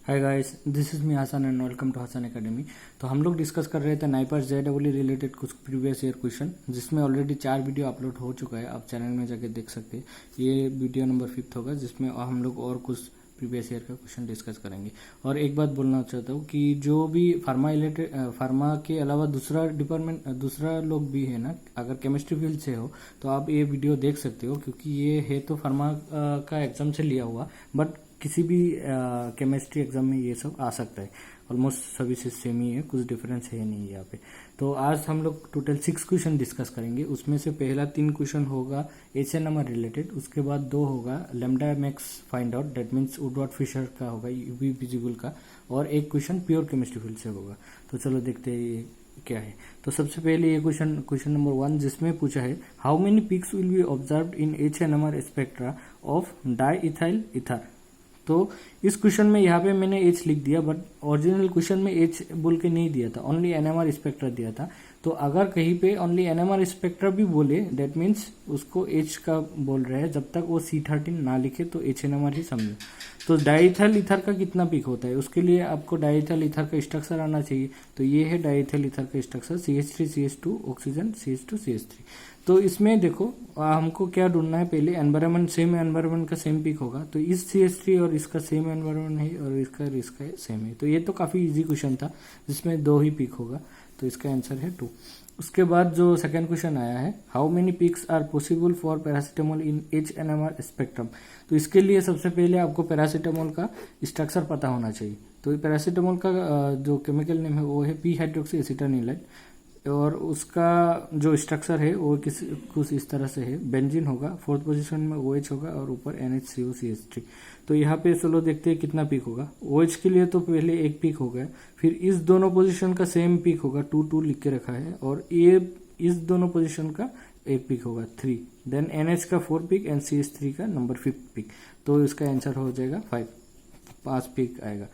Hi guys, this is me Hasan and welcome to Hasan academy. तो हम लोग डिस्कस कर रहे थे नाइपर जेडब्ल्यू रिलेटेड कुछ प्रीवियस ईयर क्वेश्चन, जिसमें ऑलरेडी 4 वीडियो अपलोड हो चुका है। आप चैनल में जाके देख सकते हैं। ये वीडियो नंबर 5 होगा, जिसमें हम लोग और कुछ प्रीवियस ईयर का क्वेश्चन डिस्कस करेंगे। और एक बात बोलना चाहता हूँ कि जो भी फार्मा के अलावा दूसरा लोग भी है ना, अगर केमिस्ट्री फील्ड से हो तो आप ये वीडियो देख सकते हो, क्योंकि ये है तो फार्मा का एग्जाम से लिया हुआ, बट किसी भी केमिस्ट्री एग्जाम में ये सब आ सकता है। ऑलमोस्ट सभी से सेम ही है, कुछ डिफरेंस है नहीं यहाँ पे। तो आज हम लोग टोटल 6 क्वेश्चन डिस्कस करेंगे। उसमें से पहला 3 क्वेश्चन होगा HNMR रिलेटेड, उसके बाद 2 होगा lambda max find out, that means Woodward Fisher का होगा, यूवी विजिबल का, और एक क्वेश्चन प्योर केमिस्ट्री फील्ड से होगा। तो चलो देखते हैं ये क्या है। तो सबसे पहले ये क्वेश्चन नंबर 1, जिसमें पूछा है how many peaks will be observed in HNMR spectra of diethyl ether. तो इस क्वेश्चन में यहाँ पे मैंने H लिख दिया, बट ओरिजिनल क्वेश्चन में H बोल के नहीं दिया था, ओनली NMR स्पेक्ट्रा दिया था। तो अगर कहीं पे ओनली NMR स्पेक्ट्रा भी बोले, दैट मीन्स उसको H का बोल रहे हैं। जब तक वो C13 ना लिखे तो HNMR ही समझो। तो डाईइथाइल ईथर का कितना पीक होता है, उसके लिए आपको डाईइथाइल ईथर का स्ट्रक्चर आना चाहिए। तो ये है डाईइथाइल ईथर का स्ट्रक्चर, CH3CH2 ऑक्सीजन CH2CH3। तो इसमें देखो हमको क्या ढूंढना है, पहले एनवायरनमेंट, सेम एनवायरनमेंट का सेम पीक होगा। तो इस CH3 और इसका सेम एनवायरनमेंट है, और इसका सेम है। तो ये तो काफी इजी क्वेश्चन था, जिसमें 2 ही पीक होगा। तो इसका आंसर है 2। उसके बाद जो सेकंड क्वेश्चन आया है, how many peaks are possible for paracetamol in HNMR spectrum. तो इसके लिए सबसे पहले आपको पैरासीटामोल का स्ट्रक्चर पता होना चाहिए। तो पैरासीटामोल का जो केमिकल नेम है वो है p हाइड्रोक्सी एसिटानिलाइड, और उसका जो स्ट्रक्चर है वो कुछ इस तरह से है। बेंजीन होगा, 4th पोजीशन में OH होगा, और ऊपर NHCOCH3। तो यहाँ पे चलो देखते हैं कितना पीक होगा। OH के लिए तो पहले 1 पीक हो गया, फिर इस दोनों पोजीशन का सेम पीक होगा, 2 लिख के रखा है, और ये इस दोनों पोजीशन का 1 पीक होगा, 3। देन NH का 4 पीक एंड CH3 का नंबर 5 पीक। तो इसका आंसर हो जाएगा 5 पीक आएगा।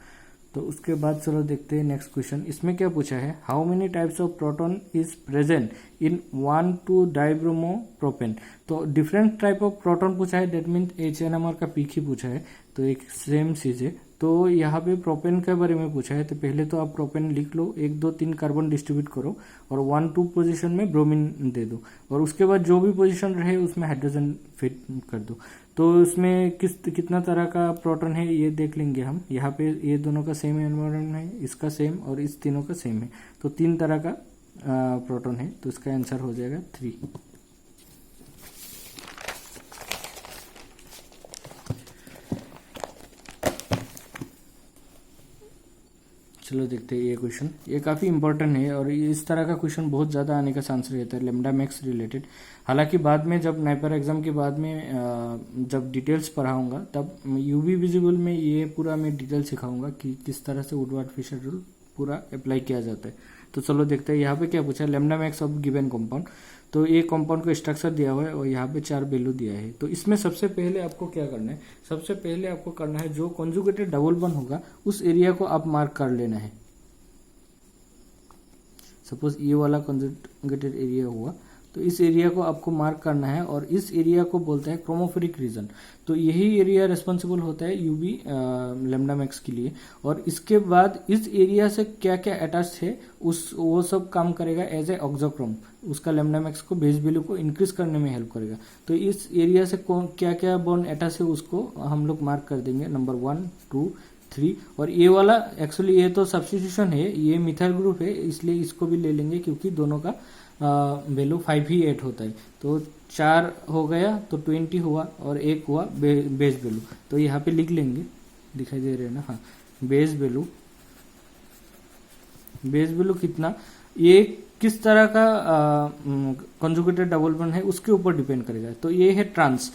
तो उसके बाद चलो देखते हैं नेक्स्ट क्वेश्चन। इसमें क्या पूछा है, how many types of proton is present in 1,2-डाइब्रोमोप्रोपेन। तो डिफरेंट टाइप ऑफ प्रोटॉन पूछा है, दैट मीन HNMR का पीक ही पूछा है। तो एक सेम चीज है। तो यहाँ पे प्रोपेन के बारे में पूछा है, तो पहले तो आप प्रोपेन लिख लो, 1 2 3 कार्बन डिस्ट्रीब्यूट करो, और 1 2 पोजीशन में ब्रोमीन दे दो, और उसके बाद जो भी पोजीशन रहे उसमें हाइड्रोजन फिट कर दो। तो इसमें कितना तरह का प्रोटॉन है ये देख लेंगे हम। यहाँ पे ये दोनों का सेम एनवायरनमेंट है, इसका सेम, और इस तीनों का सेम है। तो 3 तरह का प्रोटॉन है। तो इसका आंसर हो जाएगा 3। चलो देखते हैं ये क्वेश्चन। ये काफी इंपॉर्टेंट है, और इस तरह का क्वेश्चन बहुत ज्यादा आने का चांस रहता है लैम्डा मैक्स रिलेटेड। हालांकि बाद में जब नाइपर एग्जाम के बाद में जब डिटेल्स पढ़ाऊंगा, तब यूवी विजिबल में ये पूरा मैं डिटेल सिखाऊंगा कि किस तरह से वुडवर्ड फिशर रूल पूरा अप्लाई किया जाता है। तो चलो देखते हैं यहाँ पे क्या पूछा, lambda max of given compound. तो ये कंपाउंड का स्ट्रक्चर दिया हुआ है, और यहाँ पे 4 वैल्यू दिया है। तो इसमें सबसे पहले आपको क्या करना है, सबसे पहले आपको करना है जो कॉन्जुगेटेड डबल बॉन्ड होगा उस एरिया को आप मार्क कर लेना है। सपोज ये वाला कॉन्जुगेटेड एरिया हुआ, तो इस एरिया को आपको मार्क करना है, और इस एरिया को बोलते हैं क्रोमोफोरिक रीजन। तो यही एरिया रिस्पॉन्सिबल होता है यूवी लैम्डा मैक्स के लिए। और इसके बाद इस एरिया से क्या क्या अटैच है वो सब काम करेगा एज ए ऑक्सोक्रोम, उसका लैम्डा मैक्स को बेस वैल्यू को इंक्रीज करने में हेल्प करेगा। तो इस एरिया से क्या क्या बॉन्ड अटैच है उसको हम लोग मार्क कर देंगे, नंबर 1 2 3। और ये वाला एक्चुअली ये तो सब्स्टिट्यूशन है, ये मिथाइल ग्रुप है, इसलिए इसको भी ले लेंगे, क्योंकि दोनों का वैल्यू 5 ही 8 होता है। तो 4 हो गया तो 20 हुआ, और 1 हुआ बेस वैल्यू। तो यहाँ पे लिख लेंगे, दिखाई दे रहे हैं ना, हाँ। बेस वैल्यू कितना, ये किस तरह का कंजुगेटेड डबल बॉन्ड है उसके ऊपर डिपेंड करेगा। तो ये है ट्रांस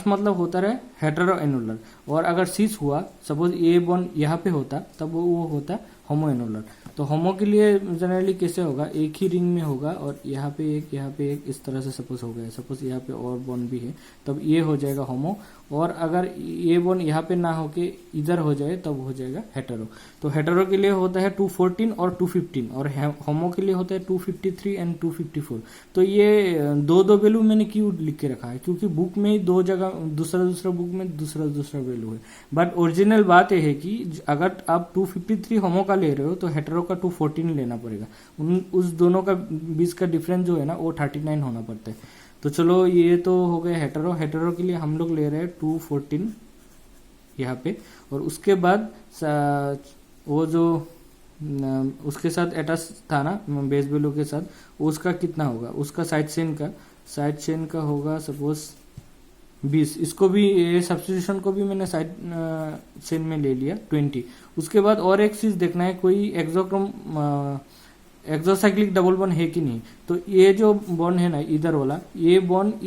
मतलब होता है हेटेरो एनुलर, और अगर सिस हुआ, सपोज ये बॉन्ड यहाँ पे होता, तब वो होता होमो एनुलर। तो होमो के लिए जनरली कैसे होगा, एक ही रिंग में होगा, और यहाँ पे एक इस तरह से सपोज हो गया। सपोज यहाँ पे और बॉन्ड भी है, तब ये हो जाएगा होमो। और अगर ये बॉन्ड यहाँ पे ना होके इधर हो जाए, तब हो जाएगा हेटेरो। तो हेटेरो के लिए होता है 214 और 215, और होमो के लिए होता है 215 253 एंड 254। तो ये दो दो वैल्यू मैंने क्यों लिख के रखा है, क्योंकि बुक में ही दो जगह दूसरा बुक में दूसरा वैल्यू है। बट ओरिजिनल बात यह है कि अगर आप 253 होमो का ले रहे हो तो हेटेरो का 214 लेना पड़ेगा। उस दोनों का बीच का डिफरेंस जो है ना वो 39 होना पड़ता है। तो चलो ये तो हो गया हेटेरो के लिए हम लोग ले रहे हैं 214 यहाँ पे। और उसके बाद वो जो उसके साथ अटैच था ना बेस वैल्यू के साथ, उसका कितना होगा, उसका साइड चेन का होगा सपोज 20। इसको भी ये सब्स्टिट्यूशन को भी मैंने साइड चेन में ले लिया 20। उसके बाद और एक चीज देखना है कोई एक्सोसाइक्लिक डबल बॉन्ड है कि नहीं। तो ये जो बॉन्ड है ना इधर वाला, ये बॉन्ड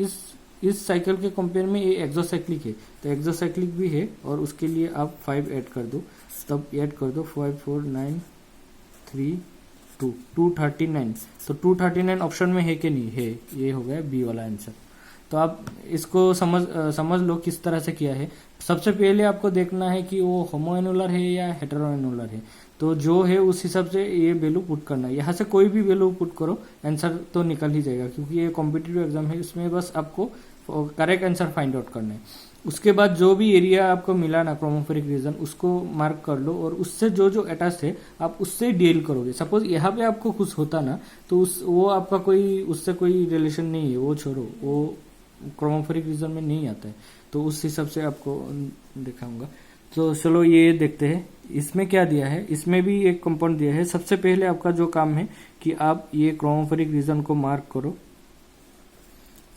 इस साइकिल के कंपेयर में ये एक्सोसाइक्लिक है, तो एक्सोसाइक्लिक भी है। और उसके लिए आप 5 ऐड कर दो, तब ऐड कर दो 5 4 9 3 2 239। तो 239 ऑप्शन में है कि नहीं है, ये हो गया बी वाला आंसर। तो आप इसको समझ लो किस तरह से किया है। सबसे पहले आपको देखना है कि वो होमोएनुलर है या हेटेरोएनुलर है। तो जो है उस हिसाब से ये वैल्यू पुट करना है। यहाँ से कोई भी वैल्यू पुट करो आंसर तो निकल ही जाएगा, क्योंकि ये कॉम्पिटिटिव एग्जाम है, इसमें बस आपको करेक्ट आंसर फाइंड आउट करना है। उसके बाद जो भी एरिया आपको मिला ना क्रोमोफोरिक रीजन, उसको मार्क कर लो और उससे जो अटैच है आप उससे डील करोगे। सपोज यहाँ पे आपको कुछ होता ना तो वो आपका उससे कोई रिलेशन नहीं है, वो छोड़ो, वो क्रोमोफोरिक रीजन में नहीं आता है। तो उस हिसाब से आपको दिखाऊंगा। तो चलो ये देखते हैं इसमें क्या दिया है। इसमें भी एक कंपाउंड दिया है। सबसे पहले आपका जो काम है कि आप ये क्रोमोफोरिक रीजन को मार्क करो।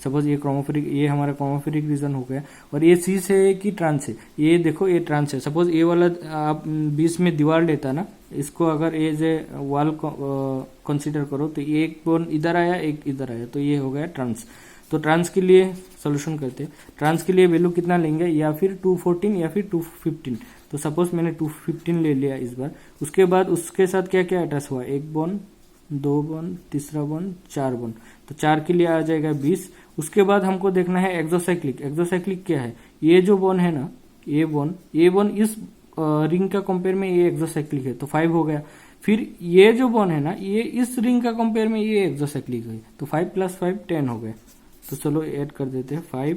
सपोज ये हमारा क्रोमोफोरिक रीजन हो गया। और ये सी है कि ट्रांस है, ये देखो ये ट्रांस है। सपोज ये वाला आप बीच में दीवार लेता ना, इसको अगर एज ए वॉल कंसीडर करो तो एक बॉन्ड इधर आया एक इधर आया, तो ये हो गया ट्रांस। तो ट्रांस के लिए सोल्यूशन करते हैं। ट्रांस के लिए वैल्यू कितना लेंगे, या फिर 214 या फिर 215। तो सपोज मैंने 215 ले लिया इस बार। उसके बाद उसके साथ क्या क्या अटैच हुआ, एक बॉन्ड, दो बॉन्ड, तीसरा बॉन्ड, 4 बॉन्ड। तो 4 के लिए आ जाएगा 20। उसके बाद हमको देखना है एक्सोसाइक्लिक क्या है। ये जो बॉन्ड है ना, ये बॉन्ड इस रिंग का कंपेयर में ये एक्सोसाइक्लिक है, तो 5 हो गया। फिर ये जो बॉन्ड है ना, ये इस रिंग का कंपेयर में ये एक्सोसाइक्लिक है, तो 5 + 5 10 हो गए। तो चलो ऐड कर देते हैं 5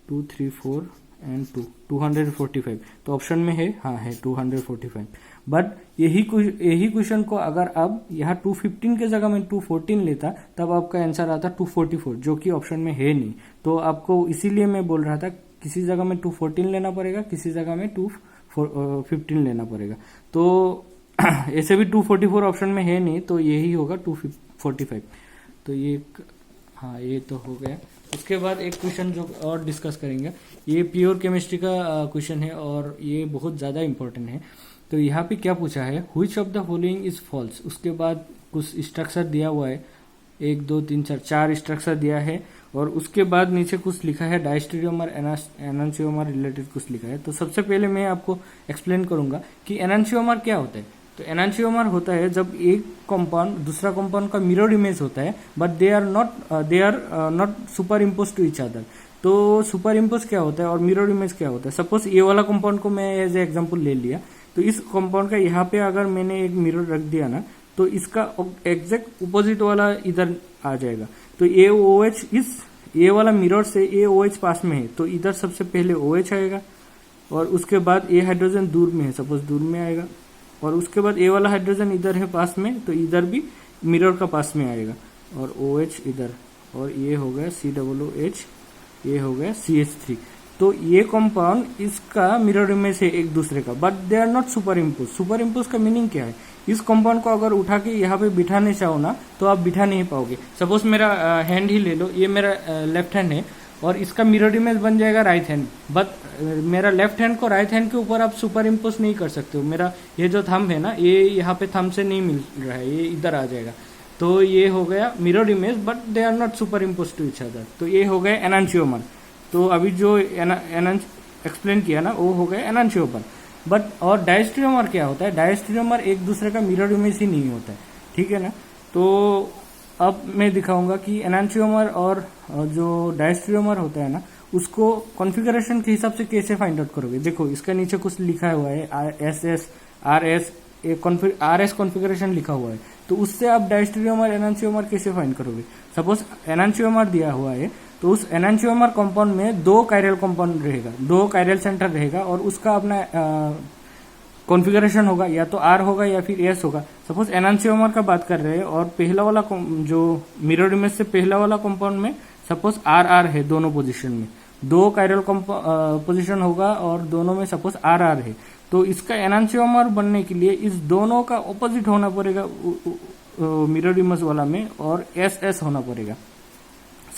2 3 4 एंड 2 245। तो ऑप्शन में है, हाँ है 245। बट यही क्वेश्चन को अगर आप यहाँ 215 के जगह में 214 लेता तब आपका आंसर आता 244, जो कि ऑप्शन में है नहीं। तो आपको इसीलिए मैं बोल रहा था किसी जगह में 214 लेना पड़ेगा, किसी जगह में 215 लेना पड़ेगा। तो ऐसे भी 244 ऑप्शन में है नहीं, तो यही होगा 245। तो ये हाँ ये तो हो गया। उसके बाद एक क्वेश्चन जो और डिस्कस करेंगे, ये प्योर केमिस्ट्री का क्वेश्चन है और ये बहुत ज़्यादा इंपॉर्टेंट है। तो यहाँ पे क्या पूछा है, which of the following is false. उसके बाद कुछ स्ट्रक्चर दिया हुआ है, 1 2 3 4 स्ट्रक्चर दिया है। और उसके बाद नीचे कुछ लिखा है डायस्टेरियोमर एनांशियोमर रिलेटेड कुछ लिखा है। तो सबसे पहले मैं आपको एक्सप्लेन करूंगा कि एनांशियोमर क्या होता है। तो एनांशियोमर होता है जब एक कंपाउंड दूसरा कंपाउंड का मिरर इमेज होता है, but they are not superimpose to each other. तो सुपर इम्पोज क्या होता है और मिरर इमेज क्या होता है। सपोज ये वाला कंपाउंड को मैं एज ए एग्जांपल ले लिया, तो इस कंपाउंड का यहाँ पे अगर मैंने एक मिरर रख दिया ना, तो इसका एग्जैक्ट अपोजिट वाला इधर आ जाएगा। तो AOH इस ये वाला मिरर से AOH पास में है, तो इधर सबसे पहले OH आएगा। और उसके बाद ये हाइड्रोजन दूर में है, सपोज दूर में आएगा। और उसके बाद ये वाला हाइड्रोजन इधर है पास में, तो इधर भी मिरर का पास में आएगा। और OH इधर, और ये हो गया COOH, ये हो गया CH3। तो ये कंपाउंड इसका मिरर इमेज है एक दूसरे का, but they are not superimpose. Superimpose का मीनिंग क्या है, इस कंपाउंड को अगर उठा के यहाँ पे बिठाने चाहो ना तो आप बिठा नहीं पाओगे। सपोज मेरा हैंड ही ले लो, ये मेरा लेफ्ट हैंड है और इसका मिरर इमेज बन जाएगा राइट हैंड, बट मेरा लेफ्ट हैंड को राइट हैंड के ऊपर आप सुपर इम्पोज नहीं कर सकते हो। मेरा ये जो थंब है ना, ये यहाँ पे थंब से नहीं मिल रहा है, ये इधर आ जाएगा। तो ये हो गया mirror image, but they are not superimpose to each other. तो ये हो गया एनांशियोमर। तो अभी जो एक्सप्लेन किया ना वो हो गया एनांशियोमर। बट और डायस्टेरियोमर क्या होता है, डायस्टेरियोमर एक दूसरे का मिरर इमेज ही नहीं होता है, ठीक है ना। तो अब मैं दिखाऊंगा कि एनांशियोमर और जो डायस्टेरियोमर होता है ना, उसको कॉन्फ़िगरेशन के हिसाब से कैसे फाइंड आउट करोगे। देखो इसका नीचे कुछ लिखा हुआ है SS RS RS कॉन्फ़िगरेशन लिखा हुआ है। तो उससे आप डायस्टेरियोमर एनांशियोमर कैसे फाइंड करोगे। सपोज एनांशियोमर दिया हुआ है, तो उस एनांशियोमर कंपाउंड में 2 कायरल कंपाउंड रहेगा, 2 कायरल सेंटर रहेगा और उसका अपना कॉन्फ़िगरेशन होगा, या तो R होगा या फिर S होगा। सपोज एनांशियोमर का बात कर रहे हैं और पहला वाला जो मिरर इमेज से पहला वाला कंपाउंड में सपोज RR है, दोनों पोजीशन में 2 कायरल पोजीशन होगा और दोनों में सपोज RR है, तो इसका एनांशियोमर बनने के लिए इस दोनों का ऑपोजिट होना पड़ेगा मिरर इमेज वाला में, और SS होना पड़ेगा।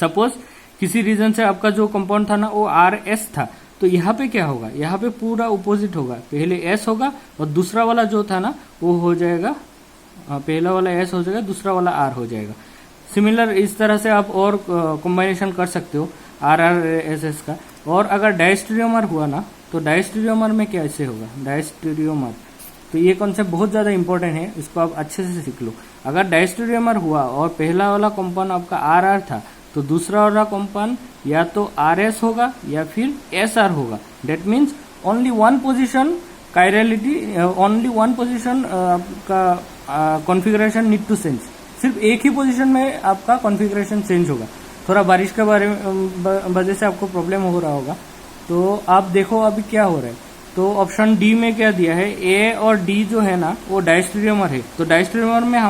सपोज किसी रीजन से आपका जो कंपाउंड था ना वो RS था, तो यहाँ पे क्या होगा, यहाँ पे पूरा ऑपोजिट होगा, पहले S होगा और दूसरा वाला जो था ना वो हो जाएगा, पहला वाला S हो जाएगा, दूसरा वाला R हो जाएगा। सिमिलर इस तरह से आप और कॉम्बिनेशन कर सकते हो RRSS का। और अगर डायस्टेरियोमर हुआ ना, तो डायस्टेरियोमर में कैसे होगा, डायस्टेरियोमर, तो ये कॉन्सेप्ट बहुत ज़्यादा इंपॉर्टेंट है, इसको आप अच्छे से सीख लो। अगर डायस्टेरियोमर हुआ और पहला वाला कंपाउंड आपका RR था, तो दूसरा वाला कंपाउंड या तो RS होगा या फिर SR होगा। That means only one position chirality, only one position आपका कॉन्फ़िगरेशन नीड टू चेंज, सिर्फ एक ही पोजीशन में आपका कॉन्फ़िगरेशन चेंज होगा। थोड़ा बारिश के बारे में वजह से आपको प्रॉब्लम हो रहा होगा, तो आप देखो अभी क्या हो रहा है। तो ऑप्शन डी में क्या दिया है, ए और डी जो है ना वो डायस्टेरियोमर है, तो डायस्टेरियोमर में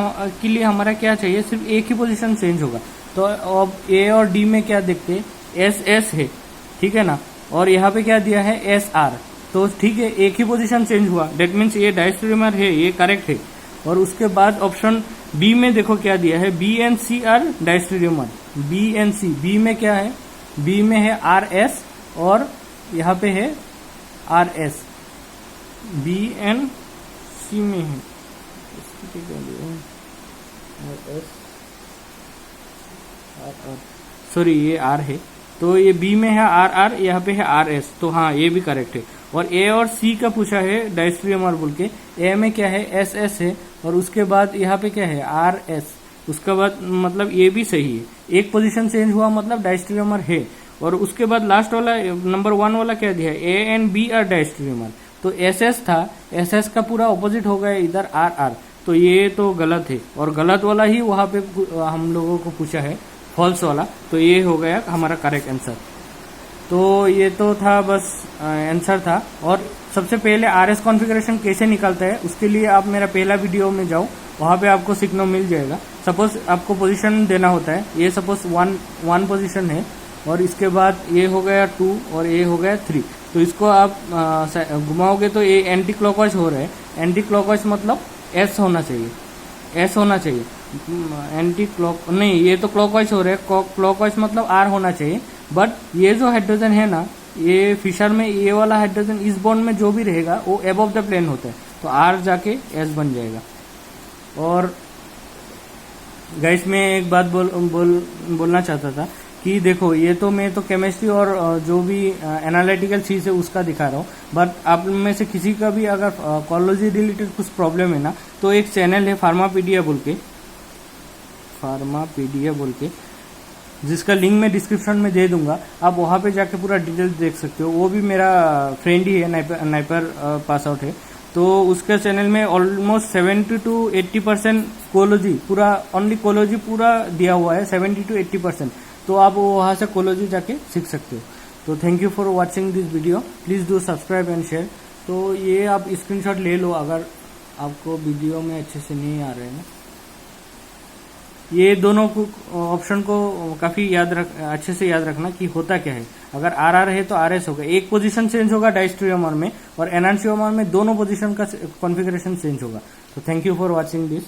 के लिए हमारा क्या चाहिए, सिर्फ एक ही पोजीशन चेंज होगा। तो अब ए और डी में क्या देखते हैं, SS है, ठीक है ना, और यहाँ पे क्या दिया है SR, तो ठीक है एक ही पोजीशन चेंज हुआ, डेट मीन्स ये डायस्टेरियोमर है, ये करेक्ट है। और उसके बाद ऑप्शन बी में देखो क्या दिया है, BNC आर डायस्टेरियोमर, BNC, बी में क्या है, बी में है RS और यहाँ पे है RS, BNC में है, सॉरी ये R है, तो ये B में है RR, यहाँ पे है RS, तो हाँ ये भी करेक्ट है। और A और C का पूछा है डायस्टेरियोमर बोल के, A में क्या है SS है और उसके बाद यहाँ पे क्या है RS, उसके बाद मतलब ये भी सही है, एक पोजीशन चेंज हुआ मतलब डायस्टेरियोमर है। और उसके बाद लास्ट वाला नंबर 1 वाला क्या दिया है, A एंड B आर डायस्टेरियोमर, तो SS था, SS का पूरा ऑपोजिट हो गया इधर RR, तो ये तो गलत है और गलत वाला ही वहाँ पे हम लोगों को पूछा है, फॉल्स वाला, तो ये हो गया हमारा करेक्ट आंसर। तो ये तो था बस आंसर था। और सबसे पहले RS कॉन्फ़िगरेशन कैसे निकालता है उसके लिए आप मेरा पहला वीडियो में जाओ, वहाँ पे आपको सीखना मिल जाएगा। सपोज आपको पोजीशन देना होता है, ये सपोज वन पोजीशन है और इसके बाद ये हो गया 2 और ये हो गया 3, तो इसको आप घुमाओगे तो ये एंटी क्लॉकवाइज हो रहा है। एंटी क्लॉकवाइज मतलब S होना चाहिए, S होना चाहिए, एंटी क्लॉक नहीं, ये तो क्लॉकवाइज हो रहा है, क्लॉकवाइज मतलब R होना चाहिए। बट ये जो हाइड्रोजन है ना, ये फिशर में ये वाला हाइड्रोजन इस बॉन्ड में जो भी रहेगा वो एबव द प्लेन होता है, तो R जाके S बन जाएगा। और गाइस मैं एक बात बोलना चाहता था कि देखो ये तो मैं तो केमिस्ट्री और जो भी एनालिटिकल चीज़ है उसका दिखा रहा हूँ, बट आप में से किसी का भी अगर कॉलोजी रिलेटेड कुछ प्रॉब्लम है ना, तो एक चैनल है फार्मापीडिया बोल के, जिसका लिंक मैं डिस्क्रिप्शन में दे दूंगा, आप वहाँ पे जाके पूरा डिटेल्स देख सकते हो। वो भी मेरा फ्रेंड ही है, नाइपर पास आउट है, तो उसके चैनल में ऑलमोस्ट 70 to 80% कोलोजी, पूरा ओनली कोलोजी पूरा दिया हुआ है, 70 to 80%, तो आप वहाँ से कोलोजी जाके सीख सकते हो। तो thank you for watching this video, please do subscribe and share. तो ये आप स्क्रीनशॉट ले लो अगर आपको वीडियो में अच्छे से नहीं आ रहे हैं ना। ये दोनों ऑप्शन को काफ़ी अच्छे से याद रखना कि होता क्या है। अगर RR है तो RS होगा, एक पोजीशन चेंज होगा डायस्टेरियोमर में, और एनांशियोमर में दोनों पोजीशन का कॉन्फ़िगरेशन चेंज होगा। तो thank you for watching this.